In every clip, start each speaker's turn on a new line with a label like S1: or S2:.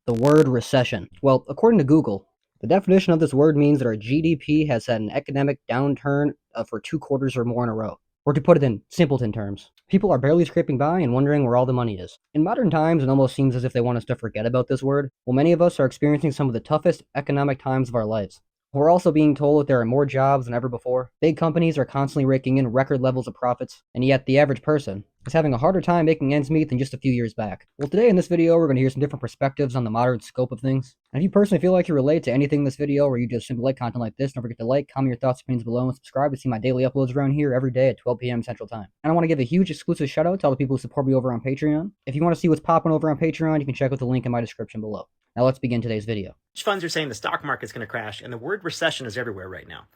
S1: The word recession. Well, according to Google, the definition of this word means that our GDP has had an economic downturn for 2 quarters or more in a row. Or to put it in simpleton terms, people are barely scraping by and wondering where all the money is. In modern times, it almost seems as if they want us to forget about this word. Well, many of us are experiencing some of the toughest economic times of our lives. We're also being told that there are more jobs than ever before. Big companies are constantly raking in record levels of profits, and yet the average person is having a harder time making ends meet than just a few years back. Well, today in this video, we're going to hear some different perspectives on the modern scope of things. And if you personally feel like you relate to anything in this video, or you just simply like content like this, don't forget to like, comment your thoughts, opinions below, and subscribe to see my daily uploads around here every day at 12 p.m. Central Time. And I want to give a huge exclusive shout out to all the people who support me over on Patreon. If you want to see what's popping over on Patreon, you can check out the link in my description below. Now let's begin today's video.
S2: Funds are saying the stock market's going to crash, and the word recession is everywhere right now.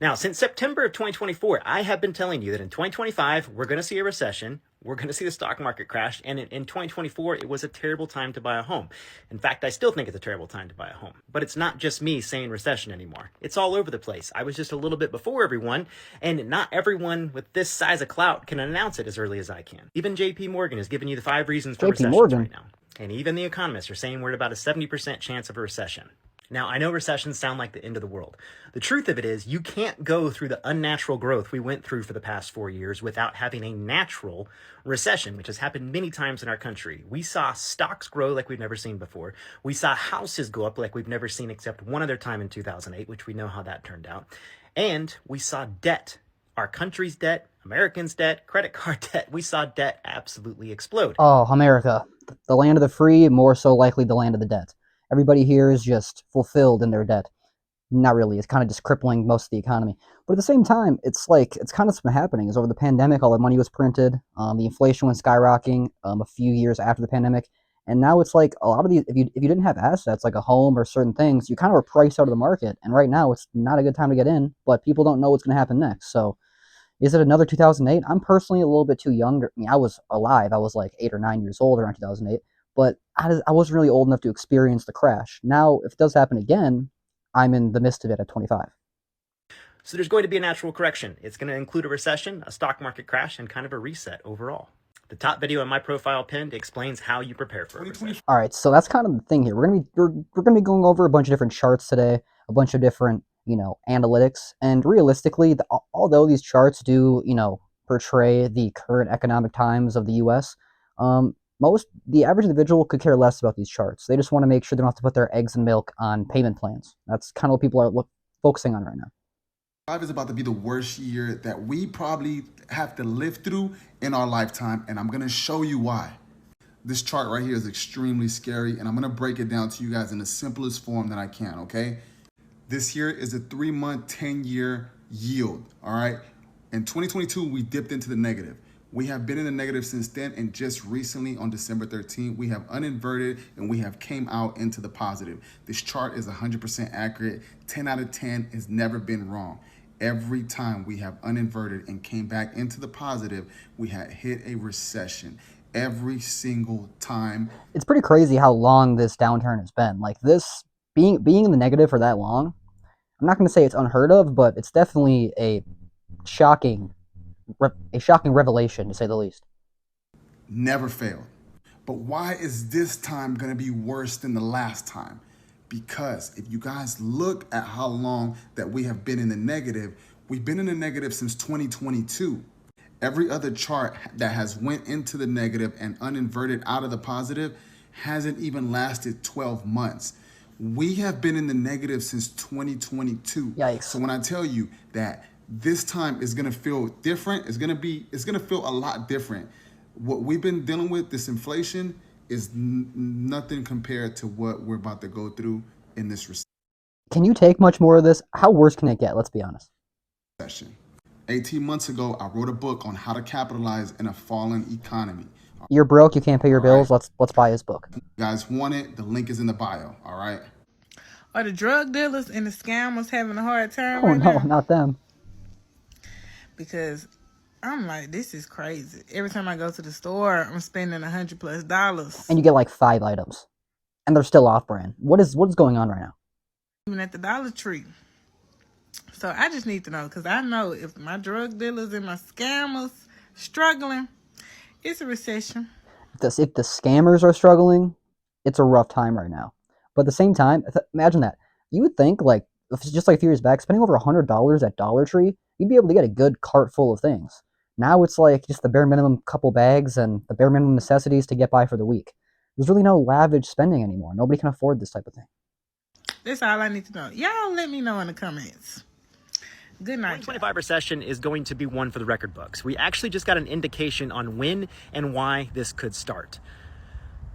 S2: Now, since September of 2024, I have been telling you that in 2025, we're going to see a recession, we're going to see the stock market crash, and in 2024, it was a terrible time to buy a home. In fact, I still think it's a terrible time to buy a home. But it's not just me saying recession anymore. It's all over the place. I was just a little bit before everyone, and not everyone with this size of clout can announce it as early as I can. Even JP Morgan is giving you the 5 reasons for recessions right now. And even the economists are saying we're at about a 70% chance of a recession. Now, I know recessions sound like the end of the world. The truth of it is you can't go through the unnatural growth we went through for the past 4 years without having a natural recession, which has happened many times in our country. We saw stocks grow like we've never seen before. We saw houses go up like we've never seen except one other time in 2008, which we know how that turned out. And we saw debt, our country's debt, Americans' debt, credit card debt. We saw debt absolutely explode.
S1: Oh, America, the land of the free, more so likely the land of the debt. Everybody here is just fulfilled in their debt. Not really. It's kind of just crippling most of the economy. But at the same time, it's kind of been happening. Is over the pandemic, all the money was printed. The inflation went skyrocketing a few years after the pandemic. And now it's like a lot of these, if you didn't have assets like a home or certain things, you kind of were priced out of the market. And right now, it's not a good time to get in, but people don't know what's going to happen next. So is it another 2008? I'm personally a little bit too young. I mean, I was alive. I was like 8 or 9 years old around 2008. But I wasn't really old enough to experience the crash. Now, if it does happen again, I'm in the midst of it at 25.
S2: So there's going to be a natural correction. It's going to include a recession, a stock market crash, and kind of a reset overall. The top video on my profile pinned explains how you prepare for a recession.
S1: All right, so that's kind of the thing here. We're gonna be going over a bunch of different charts today, a bunch of different analytics, and realistically, although these charts do portray the current economic times of the U.S. The average individual could care less about these charts. They just want to make sure they don't have to put their eggs in milk on payment plans. That's kind of what people are focusing on right now.
S3: 2025 is about to be the worst year that we probably have to live through in our lifetime, and I'm going to show you why. This chart right here is extremely scary, and I'm going to break it down to you guys in the simplest form that I can, okay? This here is a 3-month, 10-year yield, all right? In 2022, we dipped into the negative. We have been in the negative since then, and just recently on December 13th, we have uninverted and we have came out into the positive. This chart is 100% accurate. 10 out of 10 has never been wrong. Every time we have uninverted and came back into the positive, we had hit a recession. Every single time.
S1: It's pretty crazy how long this downturn has been. Like this, being in the negative for that long, I'm not going to say it's unheard of, but it's definitely a shocking revelation, to say the least.
S3: Never failed. But why is this time going to be worse than the last time? Because if you guys look at how long that we have been in the negative, we've been in the negative since 2022. Every other chart that has went into the negative and uninverted out of the positive hasn't even lasted 12 months. We have been in the negative since 2022.
S1: Yikes.
S3: So when I tell you that this time is going to feel different, it's going to feel a lot different. What we've been dealing with, this inflation, is nothing compared to what we're about to go through in this recession.
S1: Can you take much more of this? How worse can it get? Let's be honest.
S3: 18 months ago, I wrote a book on how to capitalize in a fallen economy.
S1: You're broke, you can't pay your bills. Let's buy his book.
S3: You guys want it? The link is in the bio, all right?
S4: Are the drug dealers and the scammers having a hard time
S1: Oh
S4: right
S1: no,
S4: now?
S1: not them.
S4: Because I'm like, this is crazy. Every time I go to the store, I'm spending $100+.
S1: And you get like 5 items. And they're still off-brand. What is going on right now?
S4: Even at the Dollar Tree. So I just need to know, because I know if my drug dealers and my scammers struggling, it's a recession.
S1: If the scammers are struggling, it's a rough time right now. But at the same time, imagine that. You would think, like, if it's just like a few years back, spending over $100 at Dollar Tree, you'd be able to get a good cart full of things. Now it's like just the bare minimum couple bags and the bare minimum necessities to get by for the week. There's really no lavish spending anymore. Nobody can afford this type of thing.
S4: That's all I need to know. Y'all let me know in the comments. Good night.
S2: 2025 recession is going to be one for the record books. We actually just got an indication on when and why this could start.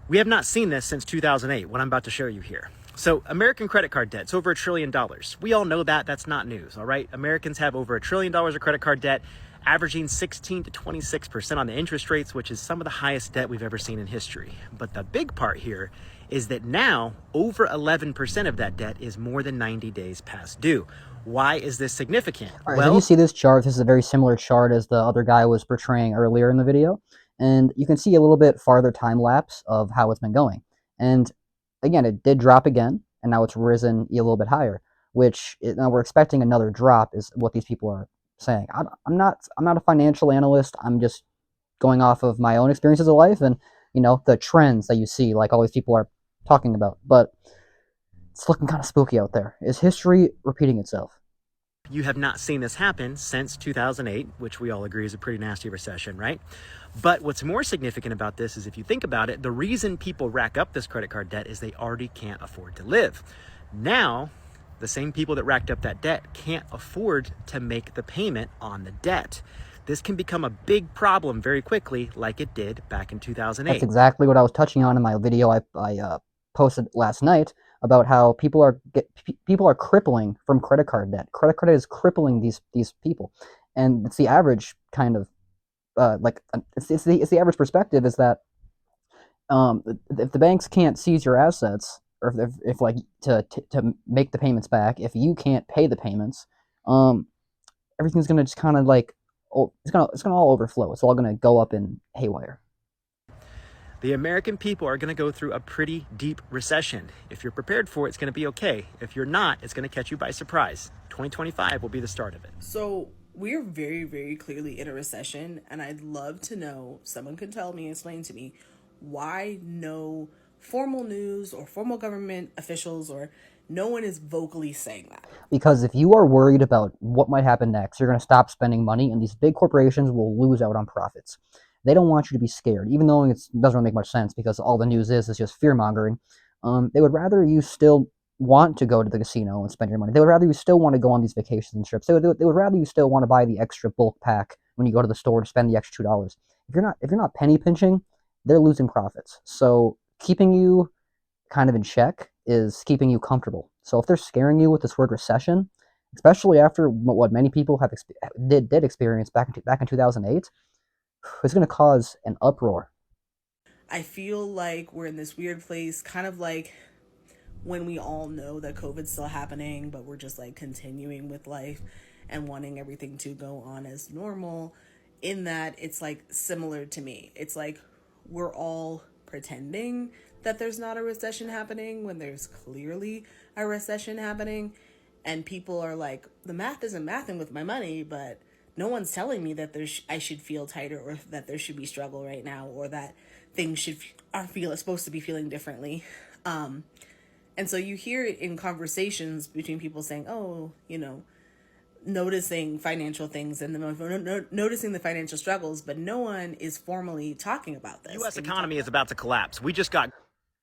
S2: We have not seen this since 2008, what I'm about to show you here. So American credit card debt's over $1 trillion. We all know that. That's not news, all right? Americans have over $1 trillion of credit card debt, averaging 16 to 26% on the interest rates, which is some of the highest debt we've ever seen in history. But the big part here is that now over 11% of that debt is more than 90 days past due. Why is this significant?
S1: All right, so you see this chart. This is a very similar chart as the other guy was portraying earlier in the video. And you can see a little bit farther time lapse of how it's been going. And again, it did drop again, and now it's risen a little bit higher, which now we're expecting another drop is what these people are saying. I'm not a financial analyst. I'm just going off of my own experiences of life and, you know, the trends that you see, like all these people are talking about. But it's looking kind of spooky out there. Is history repeating itself?
S2: You have not seen this happen since 2008, which we all agree is a pretty nasty recession, right? But what's more significant about this is if you think about it, the reason people rack up this credit card debt is they already can't afford to live. Now, the same people that racked up that debt can't afford to make the payment on the debt. This can become a big problem very quickly, like it did back in 2008.
S1: That's exactly what I was touching on in my video I posted last night about how people are crippling from credit card debt. Credit card is crippling these people, and it's the average kind of it's the average perspective is that if the banks can't seize your assets, or if like to make the payments back, if you can't pay the payments, everything's gonna just kind of like it's gonna all overflow. It's all gonna go up in haywire.
S2: The American people are going to go through a pretty deep recession. If you're prepared for it, it's going to be okay. If you're not, it's going to catch you by surprise. 2025 will be the start of it.
S5: So we're very, very clearly in a recession, and I'd love to know, someone could tell me, explain to me, why no formal news or formal government officials or no one is vocally saying that.
S1: Because if you are worried about what might happen next, you're going to stop spending money, and these big corporations will lose out on profits. They don't want you to be scared, even though it doesn't really make much sense because all the news is just fear-mongering. They would rather you still want to go to the casino and spend your money. They would rather you still want to go on these vacations and trips. They would rather you still want to buy the extra bulk pack when you go to the store to spend the extra $2. If you're not penny pinching, they're losing profits. So keeping you kind of in check is keeping you comfortable. So if they're scaring you with this word recession, especially after what many people did experience back in 2008, it's going to cause an uproar.
S5: I feel like we're in this weird place, kind of like when we all know that COVID's still happening, but we're just like continuing with life and wanting everything to go on as normal. In that, it's like similar to me. It's like we're all pretending that there's not a recession happening when there's clearly a recession happening. And people are like, the math isn't mathing with my money, but no one's telling me that I should feel tighter, or that there should be struggle right now, or that things are supposed to be feeling differently. And so you hear it in conversations between people saying, oh, you know, noticing financial things and noticing the financial struggles, but no one is formally talking about this.
S2: The U.S. economy is about to collapse. We just got...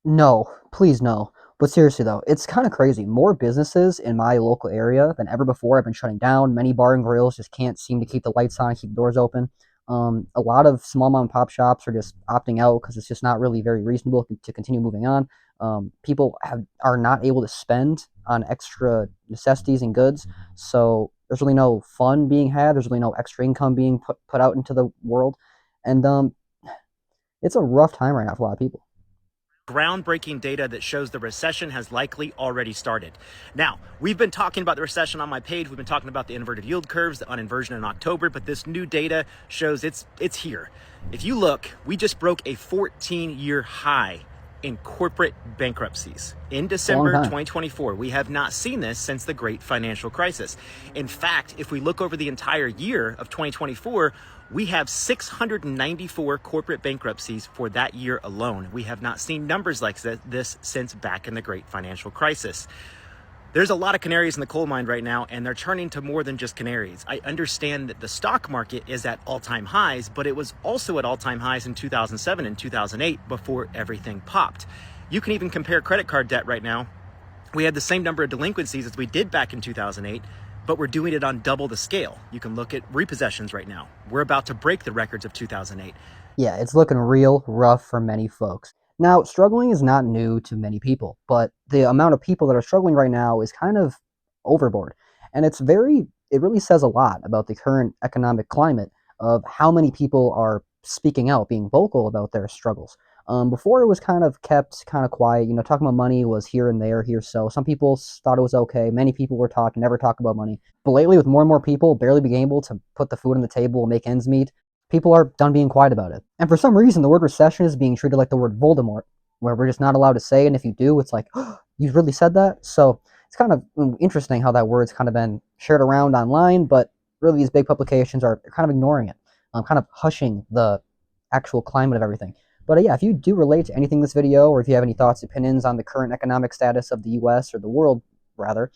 S1: No, please no. But seriously though, it's kind of crazy. More businesses in my local area than ever before have been shutting down. Many bar and grills just can't seem to keep the lights on, keep the doors open. A lot of small mom and pop shops are just opting out because it's just not really very reasonable to continue moving on. People are not able to spend on extra necessities and goods, so there's really no fun being had. There's really no extra income being put out into the world, and it's a rough time right now for a lot of people.
S2: Groundbreaking data that shows the recession has likely already started. Now, we've been talking about the recession on my page. We've been talking about the inverted yield curves, the uninversion in October, but this new data shows it's here. If you look, we just broke a 14-year high in corporate bankruptcies. In
S1: Long
S2: December
S1: time.
S2: 2024, we have not seen this since the great financial crisis. In fact, if we look over the entire year of 2024, we have 694 corporate bankruptcies for that year alone. We have not seen numbers like this since back in the great financial crisis. There's a lot of canaries in the coal mine right now, and they're turning to more than just canaries. I understand that the stock market is at all-time highs, but it was also at all-time highs in 2007 and 2008 before everything popped. You can even compare credit card debt right now. We had the same number of delinquencies as we did back in 2008, but we're doing it on double the scale. You can look at repossessions right now. We're about to break the records of 2008.
S1: Yeah, it's looking real rough for many folks. Now, struggling is not new to many people, but the amount of people that are struggling right now is kind of overboard. And it really says a lot about the current economic climate of how many people are speaking out, being vocal about their struggles. Before it was kind of kept kind of quiet, talking about money was here and there, here so. Some people thought it was okay. Many people were taught to never talk about money. But lately, with more and more people barely being able to put the food on the table and make ends meet, people are done being quiet about it. And for some reason, the word recession is being treated like the word Voldemort, where we're just not allowed to say it, and if you do, it's like, oh, you really said that? So it's kind of interesting how that word's kind of been shared around online, but really these big publications are kind of ignoring it, kind of hushing the actual climate of everything. But yeah, if you do relate to anything in this video, or if you have any thoughts, opinions on the current economic status of the US or the world, rather,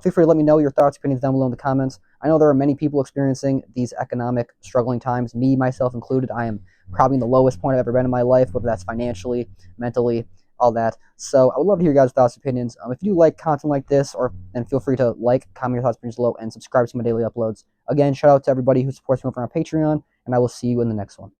S1: feel free to let me know your thoughts, opinions down below in the comments. I know there are many people experiencing these economic struggling times, me, myself included. I am probably in the lowest point I've ever been in my life, whether that's financially, mentally, all that. So I would love to hear your guys' thoughts, opinions. If you do like content like this, then feel free to like, comment your thoughts, opinions below, and subscribe to my daily uploads. Again, shout out to everybody who supports me over on Patreon, and I will see you in the next one.